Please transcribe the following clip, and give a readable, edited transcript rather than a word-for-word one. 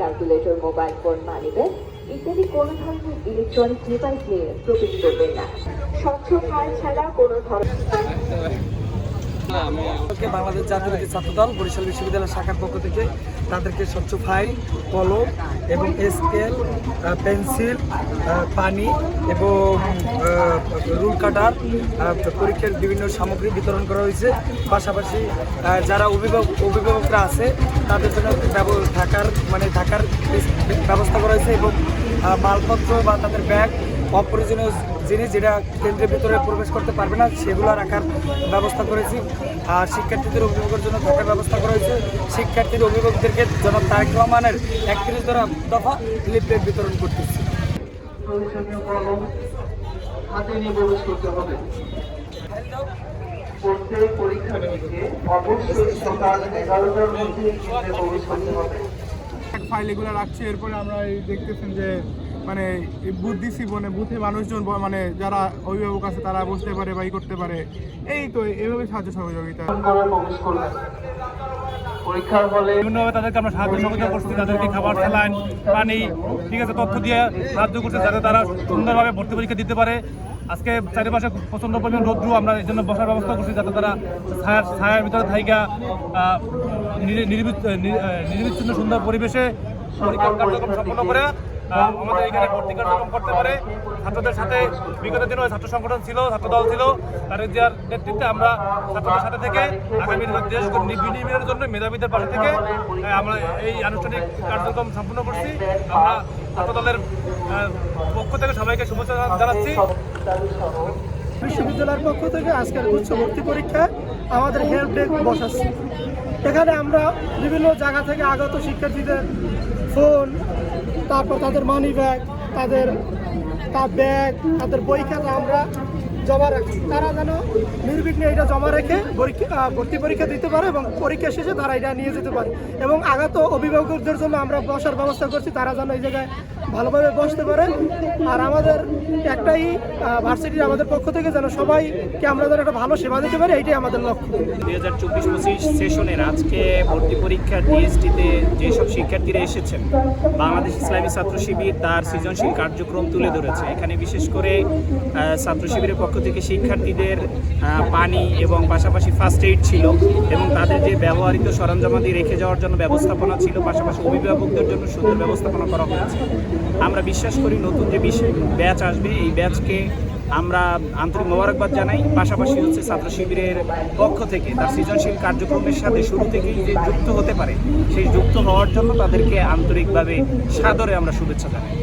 Calculator, mobile phone, money bag ইত্যাদি কোনো ধরনের ইলেকট্রনিক ডিভাইস নিয়ে প্রবেশ করবেন না। স্বচ্ছ ফায়ার ছাড়া কোনো ধরনের বাংলাদেশ জাতীয়তাবাদী ছাত্রদল বরিশাল বিশ্ববিদ্যালয় শাখার পক্ষ থেকে তাদেরকে স্বচ্ছ ফাইল, কলম এবং স্কেল, পেন্সিল, পানি এবং রুল কাটার, পরীক্ষার বিভিন্ন সামগ্রী বিতরণ করা হয়েছে। পাশাপাশি যারা অভিভাবকরা আছে তাদের জন্য থাকার ব্যবস্থা করা হয়েছে এবং মালপত্র বা তাদের ব্যাগ, অপ্রয়োজনীয় জিনিস যেটা কেন্দ্রের ভিতরে প্রবেশ করতে পারবে না সেগুলো রাখার ব্যবস্থা করেছি। আর শিক্ষার্থীদের অভিভাবকের জন্য থাকার ব্যবস্থা করা হয়েছে। শিক্ষার্থীর অভিভাবকদেরকে জনাব তারেক রহমানের 31 দফা লিফলেট বিতরণ করতেছি। প্রয়োজনীয় কলম হাতে নিয়ে প্রবেশ করতে হবে। প্রত্যেক পরীক্ষার্থীকে অবশ্যই সকাল 11টার মধ্যে কেন্দ্রে প্রবেশ করতে হবে। ফাইল এগুলো রাখছি। এরপরে আমরা এই দেখতেছেন যে মানে বুথ দিছি, মানে বুথে মানুষজন মানে যারা অভিভাবক আছে তারা বসতে পারে বা করতে পারে। এই তো এইভাবে সাহায্য সহযোগিতা প্রবেশ করবেন। পরীক্ষার হলে বিভিন্নভাবে তাদেরকে আমরা সাহায্য সহযোগিতা করছি, তাদেরকে খাবার, স্যালাইন, পানি, ঠিক আছে, তথ্য দিয়ে সাহায্য করছি যাতে তারা সুন্দরভাবে ভর্তি পরীক্ষা দিতে পারে। আজকে চারিপাশে প্রচণ্ড পরিমাণ রৌদ্র, আমরা এই জন্য বসার ব্যবস্থা করছি যাতে তারা ছায়ার ভিতরে থাইকা নির্বিচ্ছিন্ন সুন্দর পরিবেশে পরীক্ষার কার্যক্রম সম্পন্ন করে আমাদের এখানে ভর্তি কার্যক্রম করতে পারে। ছাত্রদের সাথে বিগত দিনে ছাত্র সংগঠন ছিল, ছাত্রদল ছিল, তাদের যার নেতৃত্বে আমরা ছাত্রদের সাথে থেকে আগামী দেশ বিনিময়ের জন্য মেধাবীদের পাশে থেকে আমরা এই আনুষ্ঠানিক কার্যক্রম সম্পন্ন করছি। আমরা ছাত্রদলের পক্ষ থেকে সবাইকে শুভেচ্ছা জানাচ্ছি। বিশ্ববিদ্যালয়ের পক্ষ থেকে আজকের উচ্চ ভর্তি পরীক্ষা আমাদের হেল্প ডেস্ক বসাচ্ছি। এখানে আমরা বিভিন্ন জায়গা থেকে আগত শিক্ষার্থীদের ফোন, তারপর তাদের মানি ব্যাগ, তাদের ব্যাগ, তাদের বই খাতা আমরা জমা রাখছি। তারা যেন নির্বিঘ্নে এটা জমা রেখে ভর্তি পরীক্ষা দিতে পারে এবং পরীক্ষা শেষে তারা এটা নিয়ে যেতে পারে। এবং আগত অভিভাবকদের জন্য আমরা বসার ব্যবস্থা করছি, তারা যেন এই জায়গায় ভালোভাবে বসতে পারে। আর আমাদের একটাই ভার্সিটির আমাদের পক্ষ থেকে যেন সবাইকে আমরা যেন একটা ভালো সেবা দিতে পারি, এইটাই আমাদের লক্ষ্য। 2024-25 সেশনের আজকে ভর্তি পরীক্ষার ডিএসটিতে যেসব শিক্ষার্থীরা এসেছেন, বাংলাদেশ ইসলামী ছাত্র শিবির তার সৃজনশীল কার্যক্রম তুলে ধরেছে। এখানে বিশেষ করে ছাত্র শিবিরের পক্ষ থেকে শিক্ষার্থীদের পানি এবং পাশাপাশি ফার্স্ট এইড ছিল এবং তাদের যে ব্যবহৃত সরঞ্জামাদি রেখে যাওয়ার জন্য ব্যবস্থাপনা ছিল, পাশাপাশি অভিভাবকদের জন্য সুন্দর ব্যবস্থাপনা করা হয়েছে। আমরা বিশ্বাস করি নতুন যে ব্যাচ আসবে এই ব্যাচকে আমরা আন্তরিক মোবারকবাদ জানাই। পাশাপাশি হচ্ছে ছাত্র শিবিরের পক্ষ থেকে তার সৃজনশীল কার্যক্রমের সাথে শুরু থেকেই যে যুক্ত হতে পারে সেই যুক্ত হওয়ার জন্য তাদেরকে আন্তরিকভাবে সাদরে আমরা শুভেচ্ছা জানাই।